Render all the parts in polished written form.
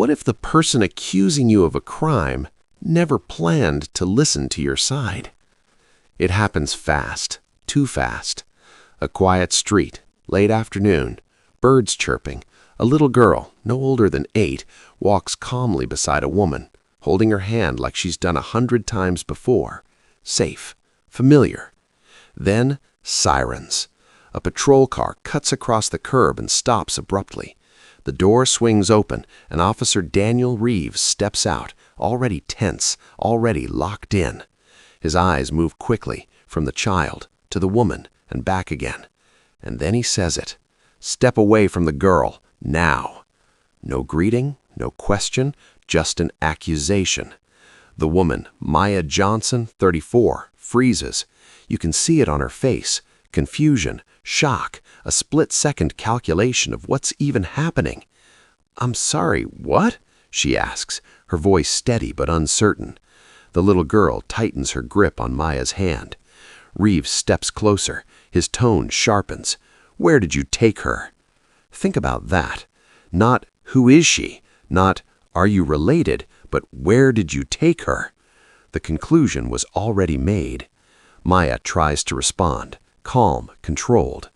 What if the person accusing you of a crime never planned to listen to your side? It happens fast, too fast. A quiet street, late afternoon, birds chirping. A little girl, no older than 8, walks calmly beside a woman, holding her hand like she's done 100 times before. Safe, familiar. Then, sirens. A patrol car cuts across the curb and stops abruptly. The door swings open, and Officer Daniel Reeves steps out, already tense, already locked in. His eyes move quickly, from the child to the woman and back again. And then he says it. Step away from the girl, now. No greeting, no question, just an accusation. The woman, Maya Johnson, 34, freezes. You can see it on her face. Confusion, shock, a split-second calculation of what's even happening. "I'm sorry, what?" she asks, her voice steady but uncertain. The little girl tightens her grip on Maya's hand. Reeves steps closer. His tone sharpens. "Where did you take her?" Think about that. Not, "Who is she?" Not, "Are you related?" But "Where did you take her?" The conclusion was already made. Maya tries to respond, calm, controlled.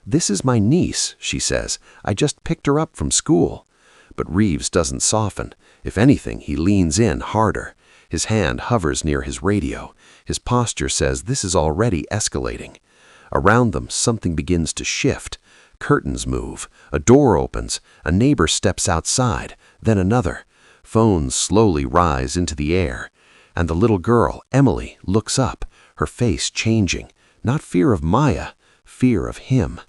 "This is my niece," she says. "I just picked her up from school." But Reeves doesn't soften. If anything, he leans in harder. His hand hovers near his radio. His posture says this is already escalating. Around them, something begins to shift. Curtains move. A door opens. A neighbor steps outside. Then another. Phones slowly rise into the air. And the little girl, Emily, looks up, her face changing. Not fear of Maya, fear of him.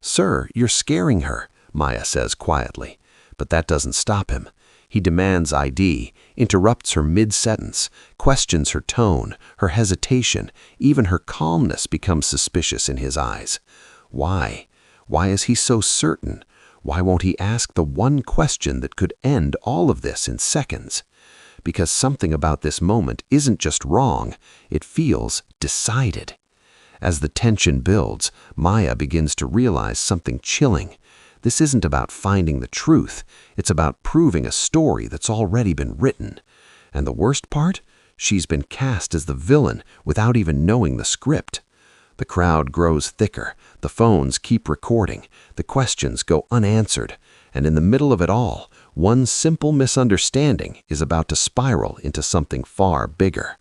"Sir, you're scaring her," Maya says quietly. But that doesn't stop him. He demands ID, interrupts her mid-sentence, questions her tone, her hesitation. Even her calmness becomes suspicious in his eyes. Why? Why is he so certain? Why won't he ask the one question that could end all of this in seconds? Because something about this moment isn't just wrong, it feels decided. As the tension builds, Maya begins to realize something chilling. This isn't about finding the truth, it's about proving a story that's already been written. And the worst part? She's been cast as the villain without even knowing the script. The crowd grows thicker, the phones keep recording, the questions go unanswered, and in the middle of it all, one simple misunderstanding is about to spiral into something far bigger.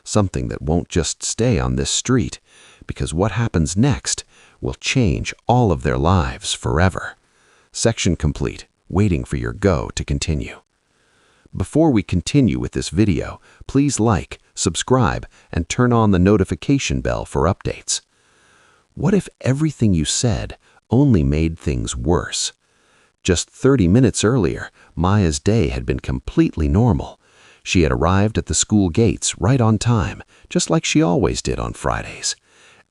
Something that won't just stay on this street, because what happens next will change all of their lives forever. Section complete, waiting for your go to continue. Before we continue with this video, please like, subscribe, and turn on the notification bell for updates. What if everything you said only made things worse? Just 30 minutes earlier, Maya's day had been completely normal. She had arrived at the school gates right on time, just like she always did on Fridays.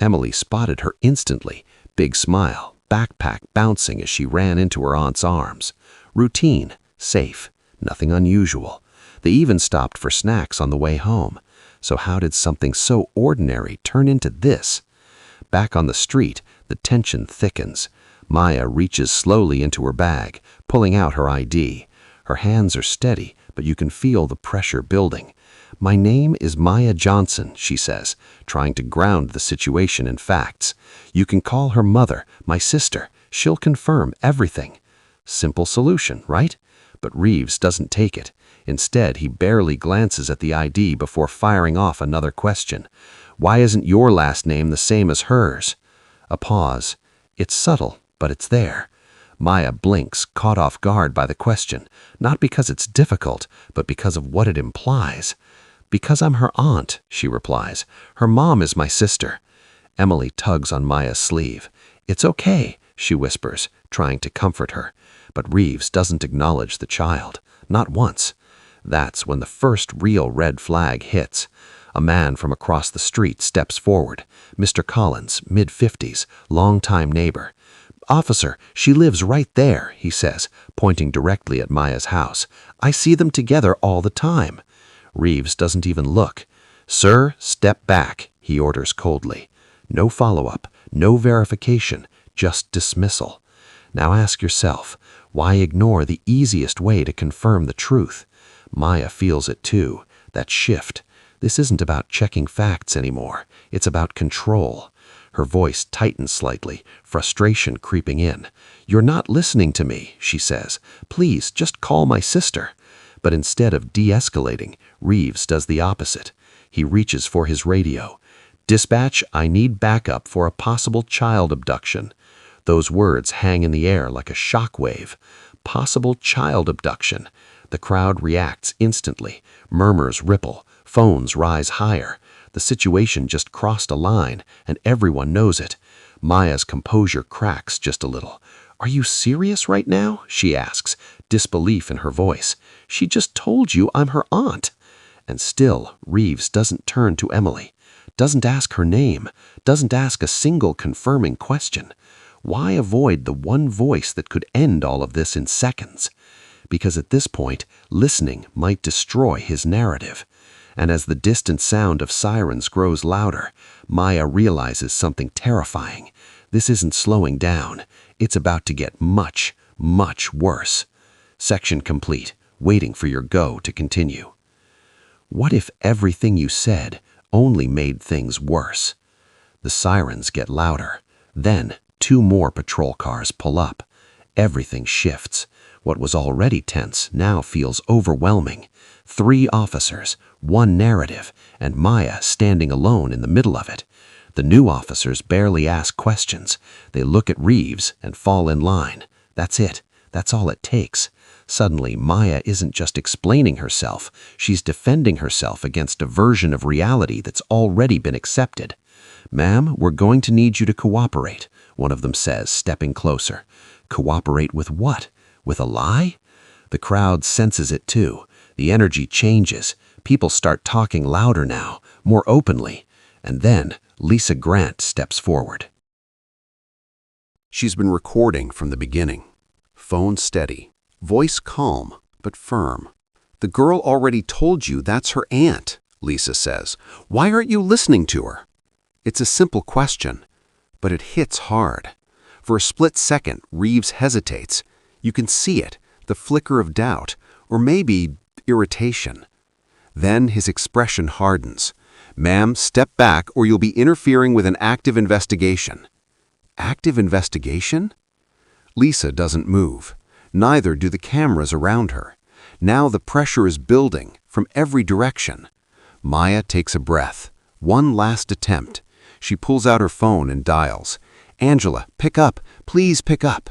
Emily spotted her instantly, big smile, backpack bouncing as she ran into her aunt's arms. Routine, safe, nothing unusual. They even stopped for snacks on the way home. So how did something so ordinary turn into this? Back on the street, the tension thickens. Maya reaches slowly into her bag, pulling out her ID. Her hands are steady, but you can feel the pressure building. "My name is Maya Johnson," she says, trying to ground the situation in facts. "You can call her mother, my sister. She'll confirm everything." Simple solution, right? But Reeves doesn't take it. Instead, he barely glances at the ID before firing off another question. "Why isn't your last name the same as hers?" A pause. It's subtle, but it's there. Maya blinks, caught off guard by the question, not because it's difficult, but because of what it implies. "Because I'm her aunt," she replies. "Her mom is my sister." Emily tugs on Maya's sleeve. "It's okay," she whispers, trying to comfort her. But Reeves doesn't acknowledge the child, not once. That's when the first real red flag hits. A man from across the street steps forward. Mr. Collins, mid-50s, longtime neighbor. "Officer, she lives right there," he says, pointing directly at Maya's house. "I see them together all the time." Reeves doesn't even look. "Sir, step back," he orders coldly. No follow-up, no verification, just dismissal. Now ask yourself, Why ignore the easiest way to confirm the truth? Maya feels it too, that shift. This isn't about checking facts anymore. It's about control. Her voice tightens slightly, frustration creeping in. "You're not listening to me," she says. "Please, just call my sister." But instead of de-escalating, Reeves does the opposite. He reaches for his radio. "Dispatch, I need backup for a possible child abduction." Those words hang in the air like a shock wave. Possible child abduction. The crowd reacts instantly. Murmurs ripple. Phones rise higher. The situation just crossed a line, and everyone knows it. Maya's composure cracks just a little. "Are you serious right now?" she asks, disbelief in her voice. "She just told you I'm her aunt." And still, Reeves doesn't turn to Emily, doesn't ask her name, doesn't ask a single confirming question. Why avoid the one voice that could end all of this in seconds? Because at this point, listening might destroy his narrative. And as the distant sound of sirens grows louder, Maya realizes something terrifying. This isn't slowing down. It's about to get much, much worse. Section complete, waiting for your go to continue. What if everything you said only made things worse? The sirens get louder. Then, 2 more patrol cars pull up. Everything shifts. What was already tense now feels overwhelming. 3 officers, 1 narrative, and Maya standing alone in the middle of it. The new officers barely ask questions. They look at Reeves and fall in line. That's it. That's all it takes. Suddenly, Maya isn't just explaining herself. She's defending herself against a version of reality that's already been accepted. "Ma'am, we're going to need you to cooperate," one of them says, stepping closer. Cooperate with what? With a lie? The crowd senses it too. The energy changes. People start talking louder now, more openly. And then Lisa Grant steps forward. She's been recording from the beginning. Phone steady, voice calm but firm. "The girl already told you that's her aunt," Lisa says. "Why aren't you listening to her?" It's a simple question, but it hits hard. For a split second, Reeves hesitates. You can see it, the flicker of doubt, or maybe irritation. Then his expression hardens. "Ma'am, step back or you'll be interfering with an active investigation." Active investigation? Lisa doesn't move. Neither do the cameras around her. Now the pressure is building from every direction. Maya takes a breath. One last attempt. She pulls out her phone and dials. "Angela, pick up. Please pick up."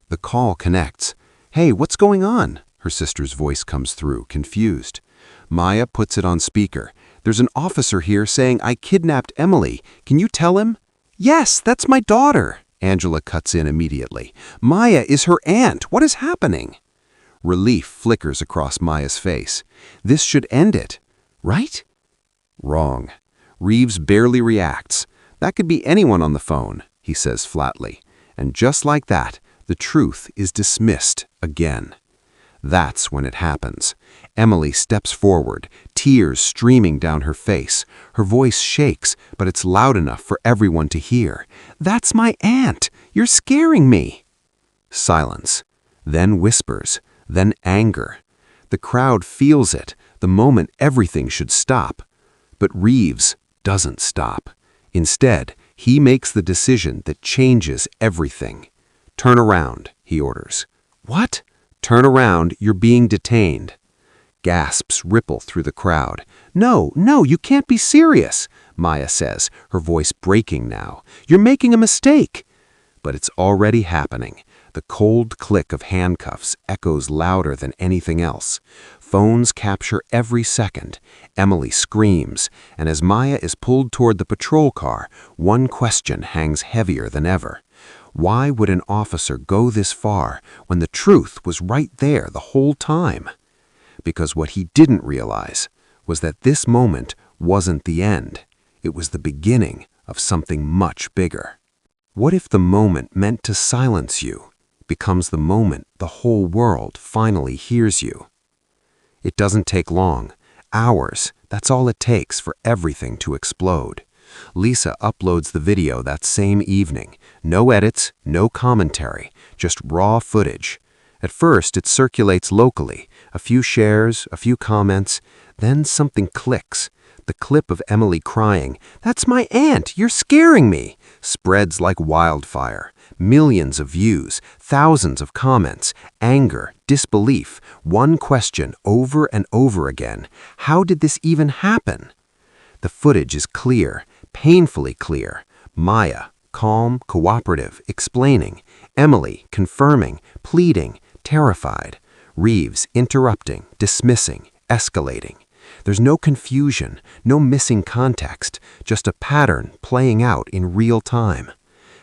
The call connects. "Hey, what's going on?" Her sister's voice comes through, confused. Maya puts it on speaker. "There's an officer here saying I kidnapped Emily. Can you tell him?" "Yes, that's my daughter." Angela cuts in immediately. "Maya is her aunt. What is happening?" Relief flickers across Maya's face. This should end it, right? Wrong. Reeves barely reacts. "That could be anyone on the phone," he says flatly. And just like that, the truth is dismissed again. That's when it happens. Emily steps forward, tears streaming down her face. Her voice shakes, but it's loud enough for everyone to hear. "That's my aunt! You're scaring me!" Silence. Then whispers. Then anger. The crowd feels it, the moment everything should stop. But Reeves doesn't stop. Instead, he makes the decision that changes everything. "Turn around," he orders. "What?" "Turn around, you're being detained." Gasps ripple through the crowd. No, you can't be serious," Maya says, her voice breaking now. "You're making a mistake." But it's already happening. The cold click of handcuffs echoes louder than anything else. Phones capture every second. Emily screams, and as Maya is pulled toward the patrol car, one question hangs heavier than ever. Why would an officer go this far when the truth was right there the whole time? Because what he didn't realize was that this moment wasn't the end. It was the beginning of something much bigger. What if the moment meant to silence you becomes the moment the whole world finally hears you? It doesn't take long. Hours, that's all it takes for everything to explode. Lisa uploads the video that same evening. No edits, no commentary, just raw footage. At first, it circulates locally, a few shares, a few comments, then something clicks. The clip of Emily crying, "That's my aunt, you're scaring me," spreads like wildfire. Millions of views, thousands of comments, anger, disbelief, one question over and over again. How did this even happen? The footage is clear, painfully clear. Maya, calm, cooperative, explaining. Emily, confirming, pleading, terrified. Reeves, interrupting, dismissing, escalating. There's no confusion, no missing context, just a pattern playing out in real time.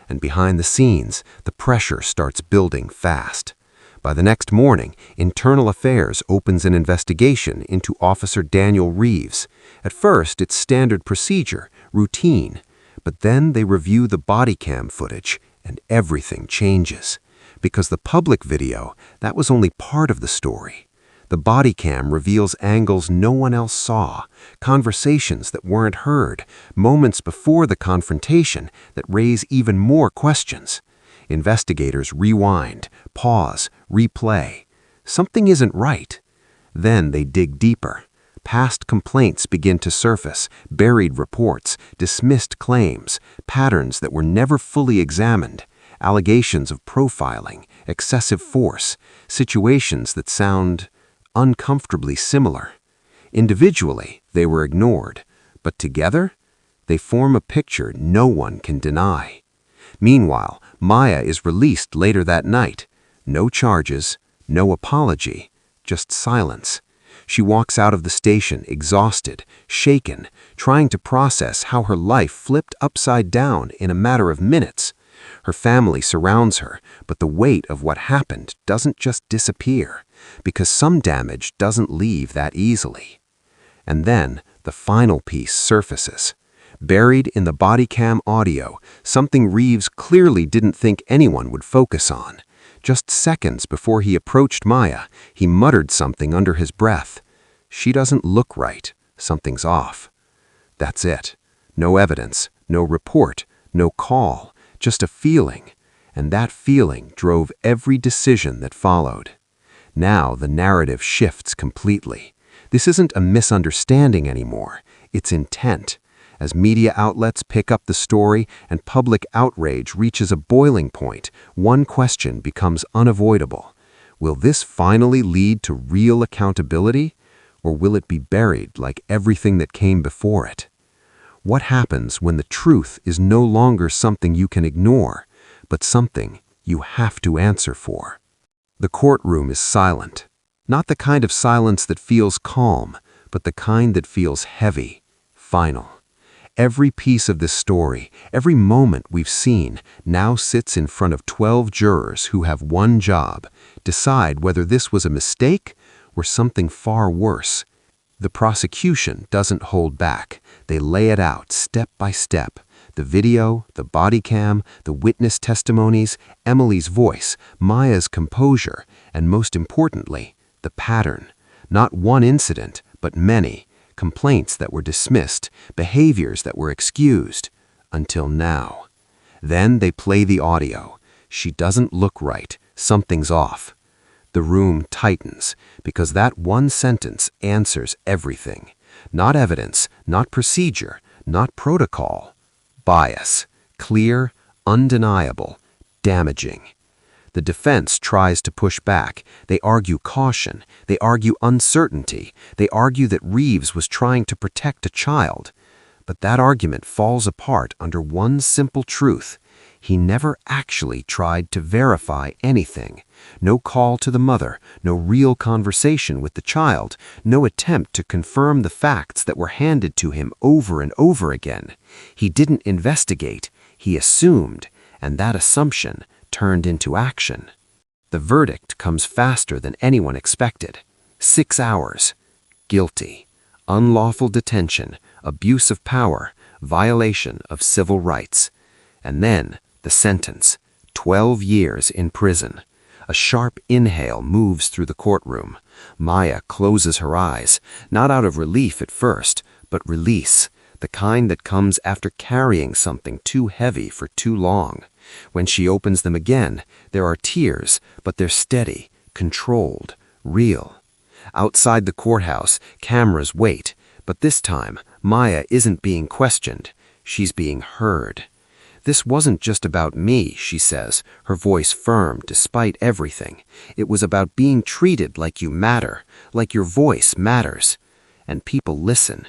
And behind the scenes, the pressure starts building fast. By the next morning, Internal Affairs opens an investigation into Officer Daniel Reeves. At first, it's standard procedure, routine. But then they review the body cam footage, and everything changes. Because the public video, that was only part of the story. The body cam reveals angles no one else saw, conversations that weren't heard, moments before the confrontation that raise even more questions. Investigators rewind, pause, replay. Something isn't right. Then they dig deeper. Past complaints begin to surface, buried reports, dismissed claims, patterns that were never fully examined, allegations of profiling, excessive force, situations that sound uncomfortably similar. Individually, they were ignored, but together, they form a picture no one can deny. Meanwhile, Maya is released later that night. No charges, no apology, just silence. She walks out of the station exhausted, shaken, trying to process how her life flipped upside down in a matter of minutes. Her family surrounds her, but the weight of what happened doesn't just disappear, because some damage doesn't leave that easily. And then the final piece surfaces. Buried in the body cam audio, something Reeves clearly didn't think anyone would focus on. Just seconds before he approached Maya, he muttered something under his breath. "She doesn't look right. Something's off." That's it. No evidence, no report, no call, just a feeling. And that feeling drove every decision that followed. Now the narrative shifts completely. This isn't a misunderstanding anymore. It's intent. As media outlets pick up the story and public outrage reaches a boiling point, one question becomes unavoidable. Will this finally lead to real accountability, or will it be buried like everything that came before it? What happens when the truth is no longer something you can ignore, but something you have to answer for? The courtroom is silent. Not the kind of silence that feels calm, but the kind that feels heavy, final. Every piece of this story, every moment we've seen, now sits in front of 12 jurors who have one job: decide whether this was a mistake or something far worse. The prosecution doesn't hold back. They lay it out step by step. The video, the body cam, the witness testimonies, Emily's voice, Maya's composure, and most importantly, the pattern. Not one incident, but many. Complaints that were dismissed, behaviors that were excused, until now. Then they play the audio. She doesn't look right. Something's off. The room tightens, because that one sentence answers everything. Not evidence, not procedure, not protocol. Bias. Clear, undeniable, damaging. The defense tries to push back. They argue caution. They argue uncertainty. They argue that Reeves was trying to protect a child. But that argument falls apart under one simple truth. He never actually tried to verify anything. No call to the mother, no real conversation with the child, no attempt to confirm the facts that were handed to him over and over again. He didn't investigate. He assumed, and that assumption turned into action. The verdict comes faster than anyone expected. 6 hours. Guilty. Unlawful detention, abuse of power, violation of civil rights. And then the sentence, 12 years in prison. A sharp inhale moves through the courtroom. Maya closes her eyes, not out of relief at first, but release, the kind that comes after carrying something too heavy for too long. When she opens them again, there are tears, but they're steady, controlled, real. Outside the courthouse, cameras wait, but this time, Maya isn't being questioned. She's being heard. "This wasn't just about me," she says, her voice firm despite everything. "It was about being treated like you matter, like your voice matters." And people listen.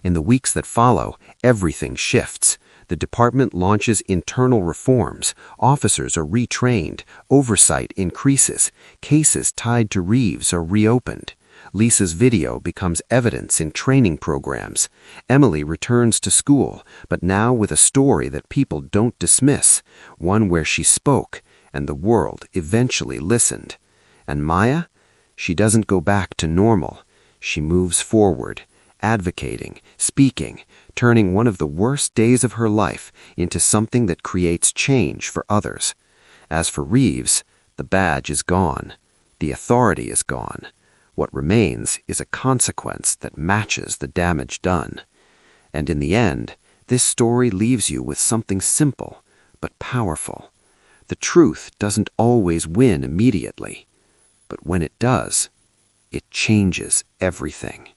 In the weeks that follow, everything shifts. The department launches internal reforms. Officers are retrained. Oversight increases. Cases tied to Reeves are reopened. Lisa's video becomes evidence in training programs. Emily returns to school, but now with a story that people don't dismiss, one where she spoke, and the world eventually listened. And Maya? She doesn't go back to normal. She moves forward, advocating, speaking, turning one of the worst days of her life into something that creates change for others. As for Reeves, the badge is gone. The authority is gone. What remains is a consequence that matches the damage done. And in the end, this story leaves you with something simple, but powerful. The truth doesn't always win immediately, but when it does, it changes everything.